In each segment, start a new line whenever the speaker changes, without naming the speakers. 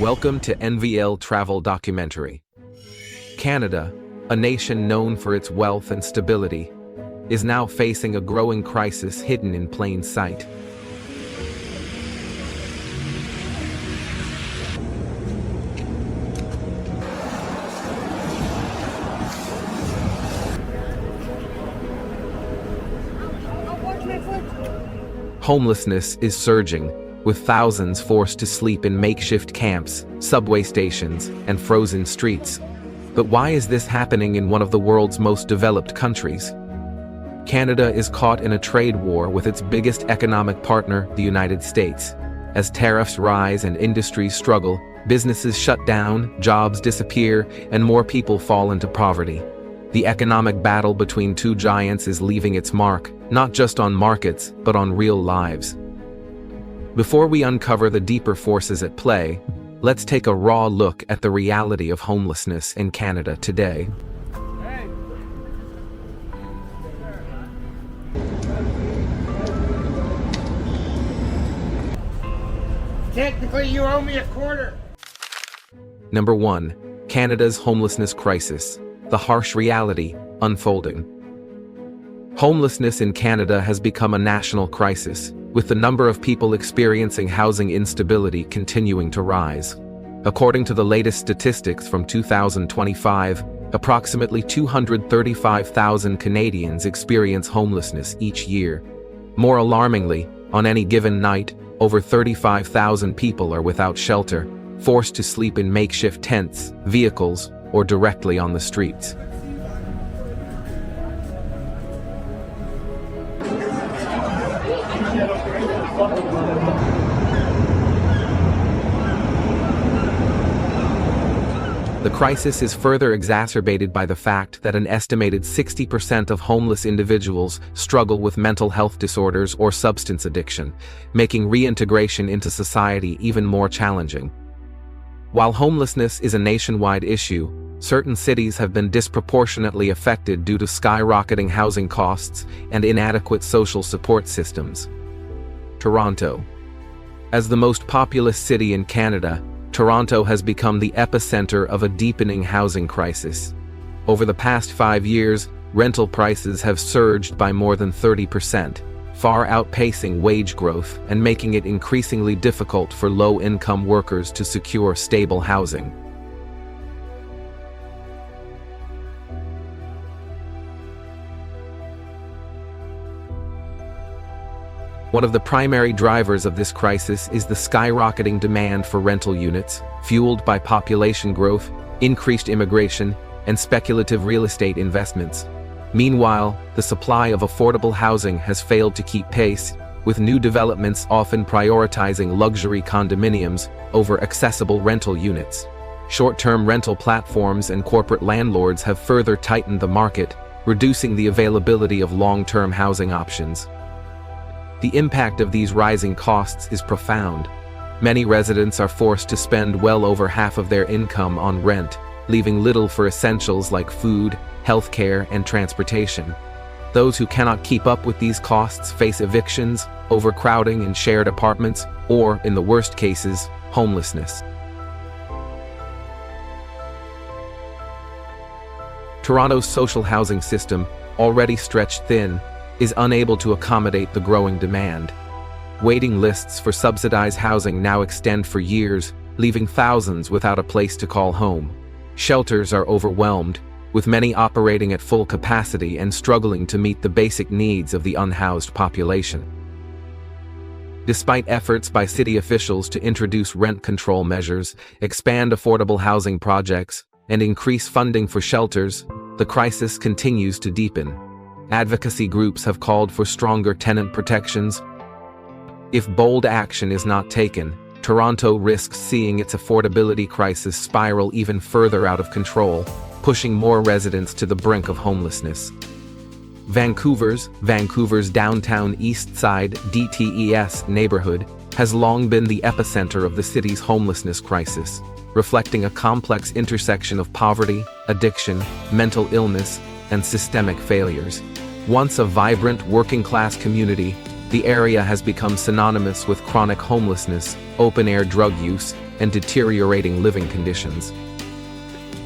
Welcome to NVL Travel Documentary. Canada, a nation known for its wealth and stability, is now facing a growing crisis hidden in plain sight. Homelessness is surging, with thousands forced to sleep in makeshift camps, subway stations, and frozen streets. But why is this happening in one of the world's most developed countries? Canada is caught in a trade war with its biggest economic partner, the United States. As tariffs rise and industries struggle, businesses shut down, jobs disappear, and more people fall into poverty. The economic battle between two giants is leaving its mark, not just on markets, but on real lives. Before we uncover the deeper forces at play, let's take a raw look at the reality of homelessness in Canada today.
Technically, you owe me a quarter.
Number 1. Canada's homelessness crisis. The harsh reality unfolding. Homelessness in Canada has become a national crisis, with the number of people experiencing housing instability continuing to rise. According to the latest statistics from 2025, approximately 235,000 Canadians experience homelessness each year. More alarmingly, on any given night, over 35,000 people are without shelter, forced to sleep in makeshift tents, vehicles, or directly on the streets. The crisis is further exacerbated by the fact that an estimated 60% of homeless individuals struggle with mental health disorders or substance addiction, making reintegration into society even more challenging. While homelessness is a nationwide issue, certain cities have been disproportionately affected due to skyrocketing housing costs and inadequate social support systems. Toronto. As the most populous city in Canada, Toronto has become the epicenter of a deepening housing crisis. Over the past 5 years, rental prices have surged by more than 30%, far outpacing wage growth and making it increasingly difficult for low-income workers to secure stable housing. One of the primary drivers of this crisis is the skyrocketing demand for rental units, fueled by population growth, increased immigration, and speculative real estate investments. Meanwhile, the supply of affordable housing has failed to keep pace, with new developments often prioritizing luxury condominiums over accessible rental units. Short-term rental platforms and corporate landlords have further tightened the market, reducing the availability of long-term housing options. The impact of these rising costs is profound. Many residents are forced to spend well over half of their income on rent, leaving little for essentials like food, healthcare, and transportation. Those who cannot keep up with these costs face evictions, overcrowding in shared apartments, or, in the worst cases, homelessness. Toronto's social housing system, already stretched thin, is unable to accommodate the growing demand. Waiting lists for subsidized housing now extend for years, leaving thousands without a place to call home. Shelters are overwhelmed, with many operating at full capacity and struggling to meet the basic needs of the unhoused population. Despite efforts by city officials to introduce rent control measures, expand affordable housing projects, and increase funding for shelters, the crisis continues to deepen. Advocacy groups have called for stronger tenant protections. If bold action is not taken, Toronto risks seeing its affordability crisis spiral even further out of control, pushing more residents to the brink of homelessness. Vancouver's downtown East Side DTES neighborhood has long been the epicenter of the city's homelessness crisis, reflecting a complex intersection of poverty, addiction, mental illness, and systemic failures. Once a vibrant working-class community, the area has become synonymous with chronic homelessness, open-air drug use, and deteriorating living conditions.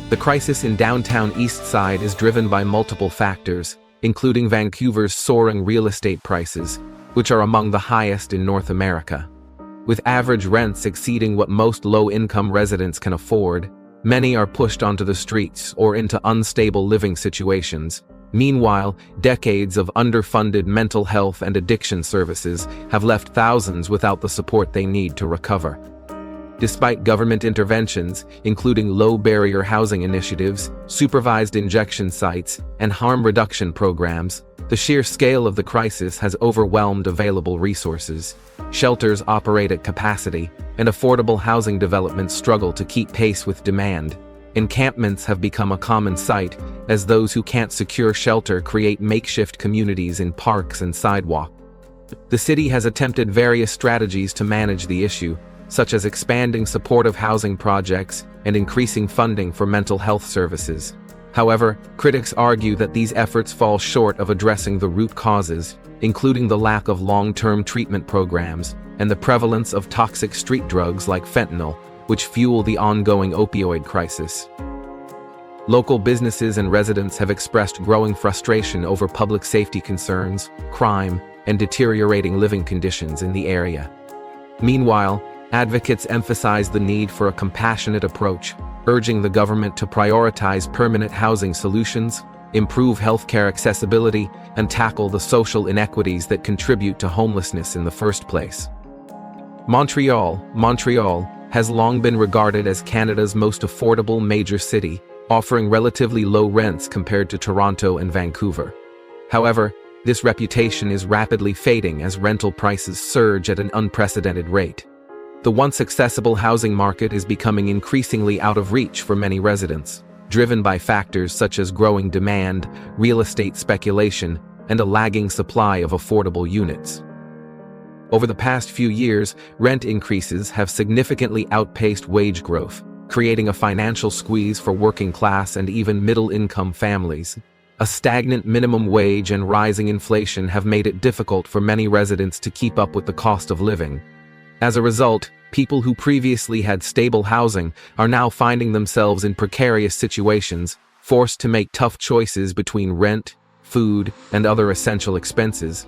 The crisis in downtown East Side is driven by multiple factors, including Vancouver's soaring real estate prices, which are among the highest in North America. With average rents exceeding what most low-income residents can afford, many are pushed onto the streets or into unstable living situations. Meanwhile, decades of underfunded mental health and addiction services have left thousands without the support they need to recover. Despite government interventions, including low-barrier housing initiatives, supervised injection sites, and harm reduction programs, the sheer scale of the crisis has overwhelmed available resources. Shelters operate at capacity, and affordable housing developments struggle to keep pace with demand. Encampments have become a common sight, as those who can't secure shelter create makeshift communities in parks and sidewalks. The city has attempted various strategies to manage the issue, such as expanding supportive housing projects and increasing funding for mental health services. However, critics argue that these efforts fall short of addressing the root causes, including the lack of long-term treatment programs and the prevalence of toxic street drugs like fentanyl, which fuel the ongoing opioid crisis. Local businesses and residents have expressed growing frustration over public safety concerns, crime, and deteriorating living conditions in the area. Meanwhile, advocates emphasize the need for a compassionate approach, urging the government to prioritize permanent housing solutions, improve healthcare accessibility, and tackle the social inequities that contribute to homelessness in the first place. Montreal has long been regarded as Canada's most affordable major city, offering relatively low rents compared to Toronto and Vancouver. However, this reputation is rapidly fading as rental prices surge at an unprecedented rate. The once accessible housing market is becoming increasingly out of reach for many residents, driven by factors such as growing demand, real estate speculation, and a lagging supply of affordable units. Over the past few years, rent increases have significantly outpaced wage growth, creating a financial squeeze for working-class and even middle-income families. A stagnant minimum wage and rising inflation have made it difficult for many residents to keep up with the cost of living. As a result, people who previously had stable housing are now finding themselves in precarious situations, forced to make tough choices between rent, food, and other essential expenses.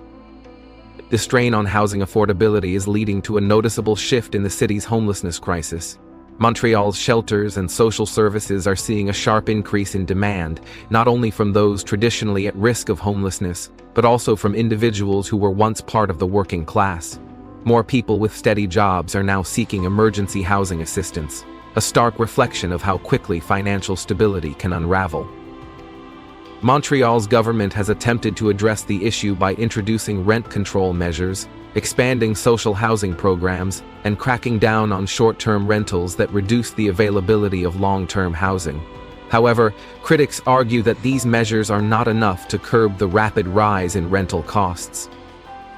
The strain on housing affordability is leading to a noticeable shift in the city's homelessness crisis. Montreal's shelters and social services are seeing a sharp increase in demand, not only from those traditionally at risk of homelessness, but also from individuals who were once part of the working class. More people with steady jobs are now seeking emergency housing assistance, a stark reflection of how quickly financial stability can unravel. Montreal's government has attempted to address the issue by introducing rent control measures, expanding social housing programs, and cracking down on short-term rentals that reduce the availability of long-term housing. However, critics argue that these measures are not enough to curb the rapid rise in rental costs.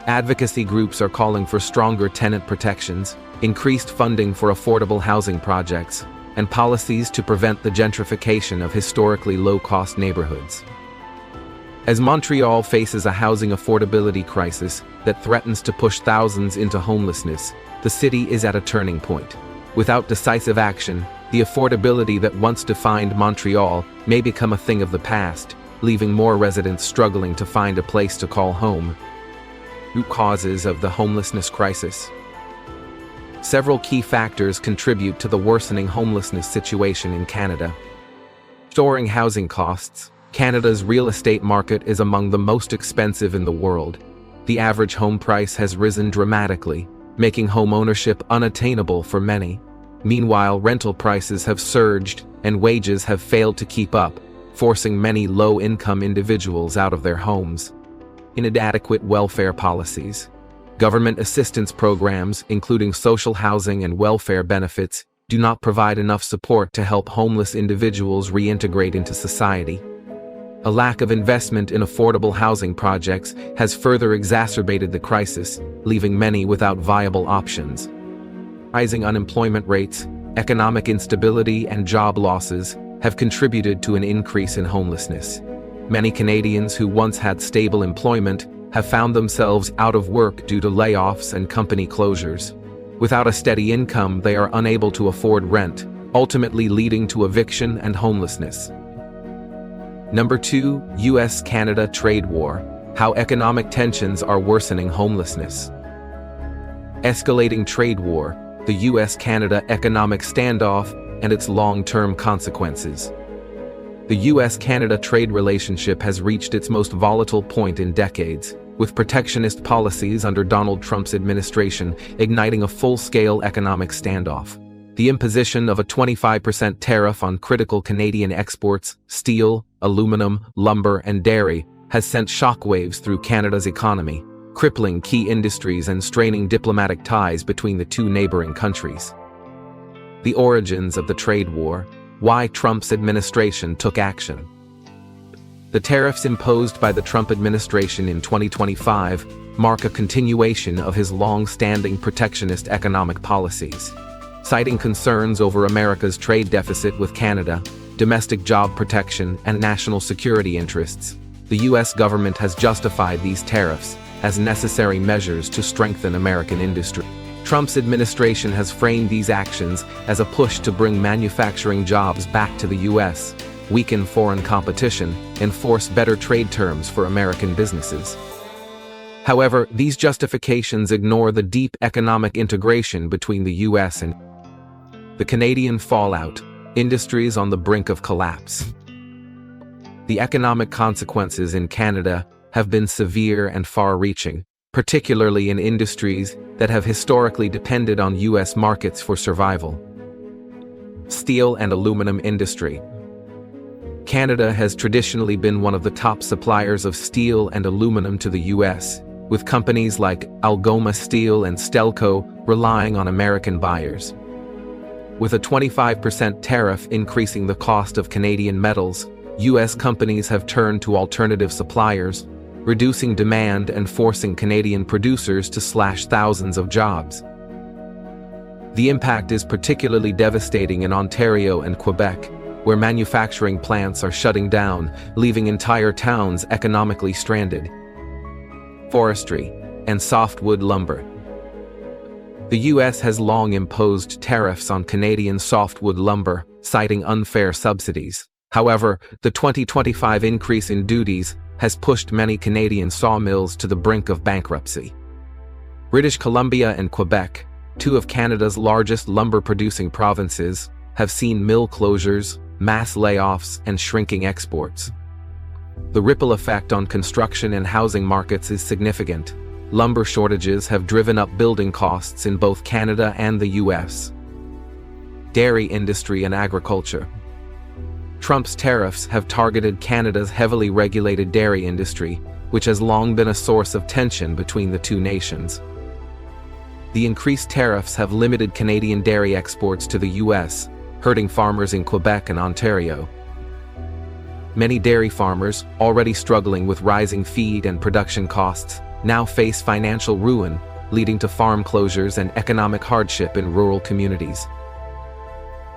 Advocacy groups are calling for stronger tenant protections, increased funding for affordable housing projects, and policies to prevent the gentrification of historically low-cost neighborhoods. As Montreal faces a housing affordability crisis that threatens to push thousands into homelessness, the city is at a turning point. Without decisive action, the affordability that once defined Montreal may become a thing of the past, leaving more residents struggling to find a place to call home. Root causes of the homelessness crisis. Several key factors contribute to the worsening homelessness situation in Canada. Soaring housing costs. Canada's real estate market is among the most expensive in the world. The average home price has risen dramatically, making home ownership unattainable for many. Meanwhile, rental prices have surged and wages have failed to keep up, forcing many low-income individuals out of their homes. Inadequate welfare policies. Government assistance programs, including social housing and welfare benefits, do not provide enough support to help homeless individuals reintegrate into society. A lack of investment in affordable housing projects has further exacerbated the crisis, leaving many without viable options. Rising unemployment rates, economic instability, and job losses have contributed to an increase in homelessness. Many Canadians who once had stable employment have found themselves out of work due to layoffs and company closures. Without a steady income, they are unable to afford rent, ultimately leading to eviction and homelessness. Number 2, US-Canada trade war. How economic tensions are worsening homelessness. Escalating trade war, the US-Canada economic standoff, and its long-term consequences. The US-Canada trade relationship has reached its most volatile point in decades, with protectionist policies under Donald Trump's administration igniting a full-scale economic standoff. The imposition of a 25% tariff on critical Canadian exports, steel, aluminum, lumber, and dairy, has sent shockwaves through Canada's economy, crippling key industries and straining diplomatic ties between the two neighboring countries. The origins of the trade war, why Trump's administration took action. The tariffs imposed by the Trump administration in 2025 mark a continuation of his long-standing protectionist economic policies. Citing concerns over America's trade deficit with Canada, domestic job protection, and national security interests, the U.S. government has justified these tariffs as necessary measures to strengthen American industry. Trump's administration has framed these actions as a push to bring manufacturing jobs back to the U.S., weaken foreign competition, enforce better trade terms for American businesses. However, these justifications ignore the deep economic integration between the U.S. and the Canadian fallout, industries on the brink of collapse. The economic consequences in Canada have been severe and far-reaching, particularly in industries that have historically depended on U.S. markets for survival. Steel and aluminum industry. Canada has traditionally been one of the top suppliers of steel and aluminum to the U.S., with companies like Algoma Steel and Stelco relying on American buyers. With a 25% tariff increasing the cost of Canadian metals, U.S. companies have turned to alternative suppliers, reducing demand and forcing Canadian producers to slash thousands of jobs. The impact is particularly devastating in Ontario and Quebec, where manufacturing plants are shutting down, leaving entire towns economically stranded. Forestry and softwood lumber. The U.S. has long imposed tariffs on Canadian softwood lumber, citing unfair subsidies. However, the 2025 increase in duties has pushed many Canadian sawmills to the brink of bankruptcy. British Columbia and Quebec, two of Canada's largest lumber-producing provinces, have seen mill closures, mass layoffs, and shrinking exports. The ripple effect on construction and housing markets is significant. Lumber shortages have driven up building costs in both Canada and the U.S. Dairy industry and agriculture. Trump's tariffs have targeted Canada's heavily regulated dairy industry, which has long been a source of tension between the two nations. The increased tariffs have limited Canadian dairy exports to the U.S., hurting farmers in Quebec and Ontario. Many dairy farmers, already struggling with rising feed and production costs, now face financial ruin, leading to farm closures and economic hardship in rural communities.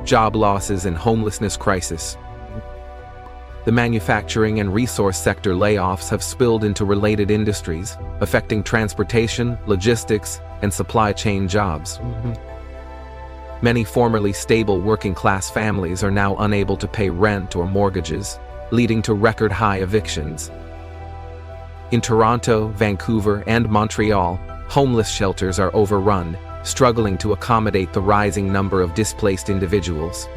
Job losses and homelessness crisis. The manufacturing and resource sector layoffs have spilled into related industries, affecting transportation, logistics, and supply chain jobs. Many formerly stable working-class families are now unable to pay rent or mortgages, leading to record-high evictions. In Toronto, Vancouver, and Montreal, homeless shelters are overrun, struggling to accommodate the rising number of displaced individuals.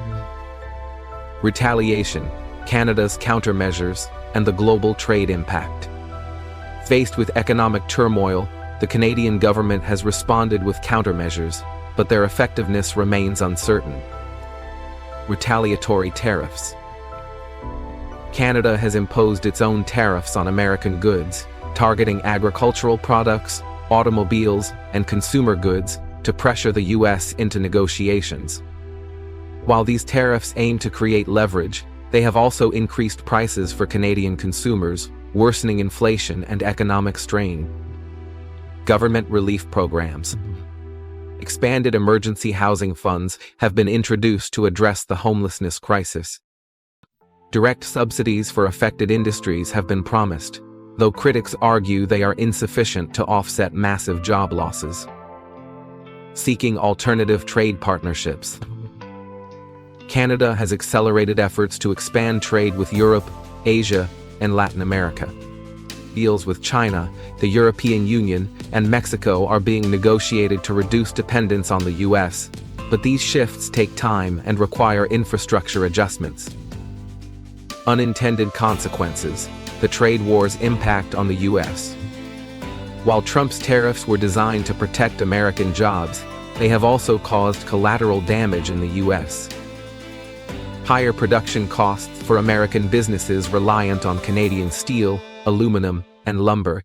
Retaliation, Canada's countermeasures, and the global trade impact. Faced with economic turmoil, the Canadian government has responded with countermeasures, but their effectiveness remains uncertain. Retaliatory tariffs. Canada has imposed its own tariffs on American goods, targeting agricultural products, automobiles, and consumer goods to pressure the U.S. into negotiations. While these tariffs aim to create leverage, they have also increased prices for Canadian consumers, worsening inflation and economic strain. Government relief programs. Expanded emergency housing funds have been introduced to address the homelessness crisis. Direct subsidies for affected industries have been promised, though critics argue they are insufficient to offset massive job losses. seeking alternative trade partnerships. Canada has accelerated efforts to expand trade with Europe, Asia, and Latin America. Deals with China, the European Union, and Mexico are being negotiated to reduce dependence on the U.S., but these shifts take time and require infrastructure adjustments. Unintended consequences: the trade war's impact on the U.S. While Trump's tariffs were designed to protect American jobs, they have also caused collateral damage in the U.S. Higher production costs for American businesses reliant on Canadian steel, aluminum, and lumber.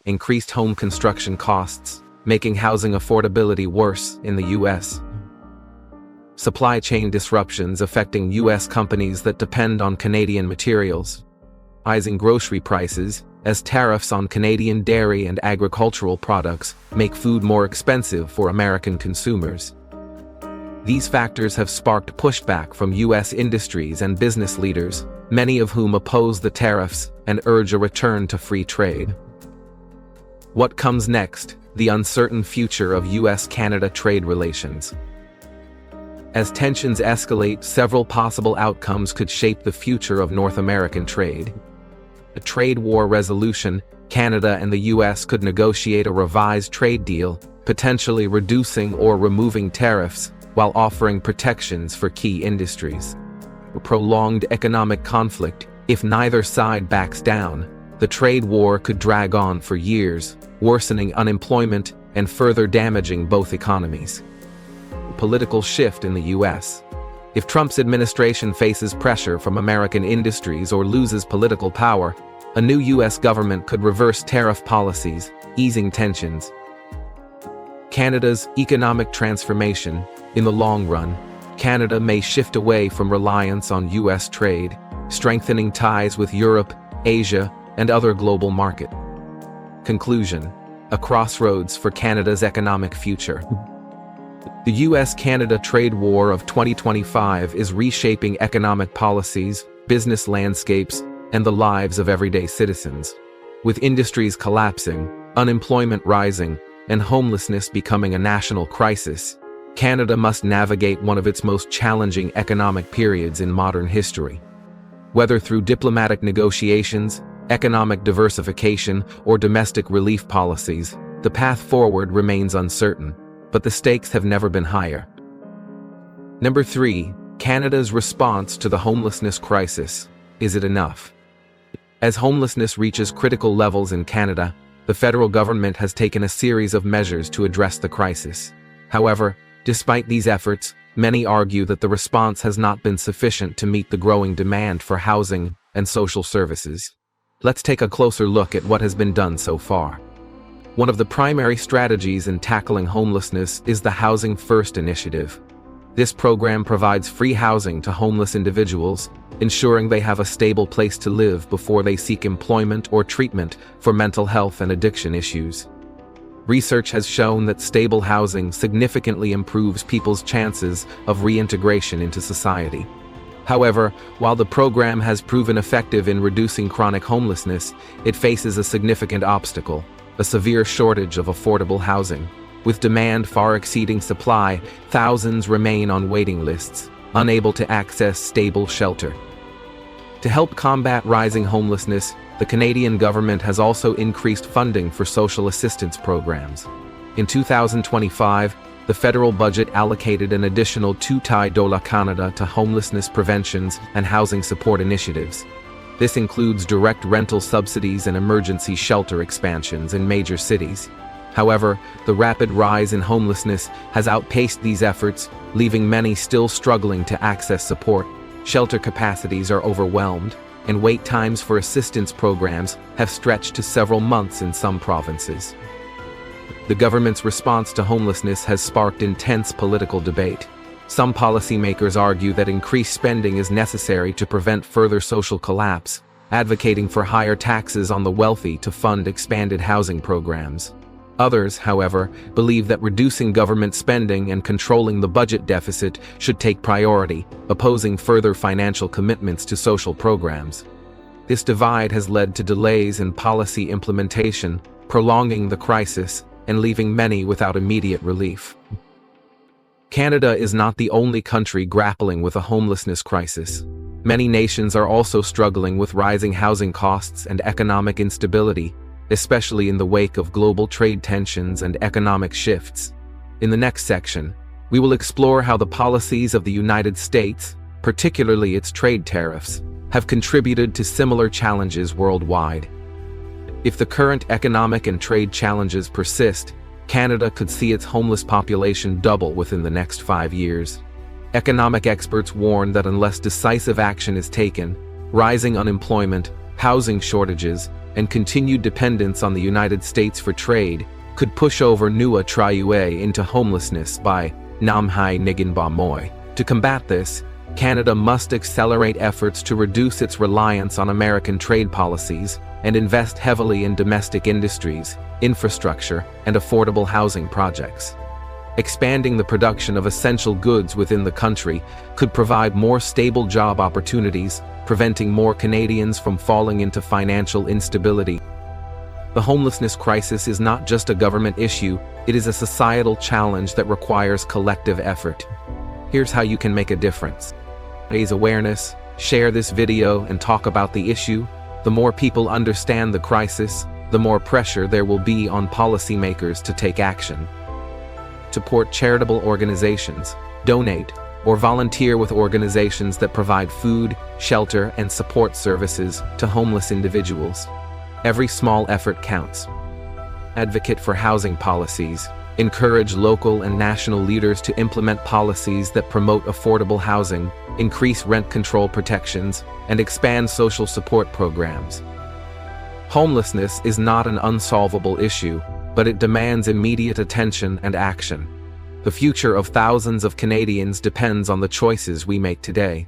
Increased home construction costs, making housing affordability worse in the U.S. Supply chain disruptions affecting U.S. companies that depend on Canadian materials. Rising grocery prices, as tariffs on Canadian dairy and agricultural products make food more expensive for American consumers. These factors have sparked pushback from U.S. industries and business leaders, many of whom oppose the tariffs and urge a return to free trade. What comes next? The uncertain future of U.S.-Canada trade relations. As tensions escalate, several possible outcomes could shape the future of North American trade. A trade war resolution: Canada and the U.S. could negotiate a revised trade deal, potentially reducing or removing tariffs while offering protections for key industries. A prolonged economic conflict: if neither side backs down, the trade war could drag on for years, worsening unemployment and further damaging both economies. A political shift in the U.S. If Trump's administration faces pressure from American industries or loses political power, a new U.S. government could reverse tariff policies, easing tensions. Canada's economic transformation: in the long run, Canada may shift away from reliance on U.S. trade, strengthening ties with Europe, Asia, and other global markets. Conclusion: a crossroads for Canada's economic future. The U.S.-Canada trade war of 2025 is reshaping economic policies, business landscapes, and the lives of everyday citizens. With industries collapsing, unemployment rising, and homelessness becoming a national crisis, Canada must navigate one of its most challenging economic periods in modern history. Whether through diplomatic negotiations, economic diversification, or domestic relief policies, the path forward remains uncertain, but the stakes have never been higher. Number 3. Canada's response to the homelessness crisis. Is it enough? As homelessness reaches critical levels in Canada, the federal government has taken a series of measures to address the crisis. However, despite these efforts, many argue that the response has not been sufficient to meet the growing demand for housing and social services. Let's take a closer look at what has been done so far. One of the primary strategies in tackling homelessness is the Housing First initiative. This program provides free housing to homeless individuals, ensuring they have a stable place to live before they seek employment or treatment for mental health and addiction issues. Research has shown that stable housing significantly improves people's chances of reintegration into society. However, while the program has proven effective in reducing chronic homelessness, it faces a significant obstacle: a severe shortage of affordable housing. With demand far exceeding supply, thousands remain on waiting lists, unable to access stable shelter. To help combat rising homelessness, the Canadian government has also increased funding for social assistance programs. In 2025, the federal budget allocated an additional $2 Canada to homelessness preventions and housing support initiatives. This includes direct rental subsidies and emergency shelter expansions in major cities. However, the rapid rise in homelessness has outpaced these efforts, leaving many still struggling to access support. Shelter capacities are overwhelmed, and wait times for assistance programs have stretched to several months in some provinces. The government's response to homelessness has sparked intense political debate. Some policymakers argue that increased spending is necessary to prevent further social collapse, advocating for higher taxes on the wealthy to fund expanded housing programs. Others, however, believe that reducing government spending and controlling the budget deficit should take priority, opposing further financial commitments to social programs. This divide has led to delays in policy implementation, prolonging the crisis and leaving many without immediate relief. Canada is not the only country grappling with a homelessness crisis. Many nations are also struggling with rising housing costs and economic instability, especially in the wake of global trade tensions and economic shifts. In the next section, we will explore how the policies of the United States, particularly its trade tariffs, have contributed to similar challenges worldwide. If the current economic and trade challenges persist, Canada could see its homeless population double within the next 5 years. Economic experts warn that unless decisive action is taken, rising unemployment, housing shortages, and continued dependence on the United States for trade could push over Nua Triue into homelessness by Namhai Niginba Moy. To combat this, Canada must accelerate efforts to reduce its reliance on American trade policies and invest heavily in domestic industries, infrastructure, and affordable housing projects. Expanding the production of essential goods within the country could provide more stable job opportunities, preventing more Canadians from falling into financial instability. The homelessness crisis is not just a government issue, it is a societal challenge that requires collective effort. Here's how you can make a difference. Raise awareness, share this video, and talk about the issue. The more people understand the crisis, the more pressure there will be on policymakers to take action. Support charitable organizations, donate, or volunteer with organizations that provide food, shelter, and support services to homeless individuals. Every small effort counts. Advocate for housing policies. Encourage local and national leaders to implement policies that promote affordable housing, increase rent control protections, and expand social support programs. Homelessness is not an unsolvable issue, but it demands immediate attention and action. The future of thousands of Canadians depends on the choices we make today.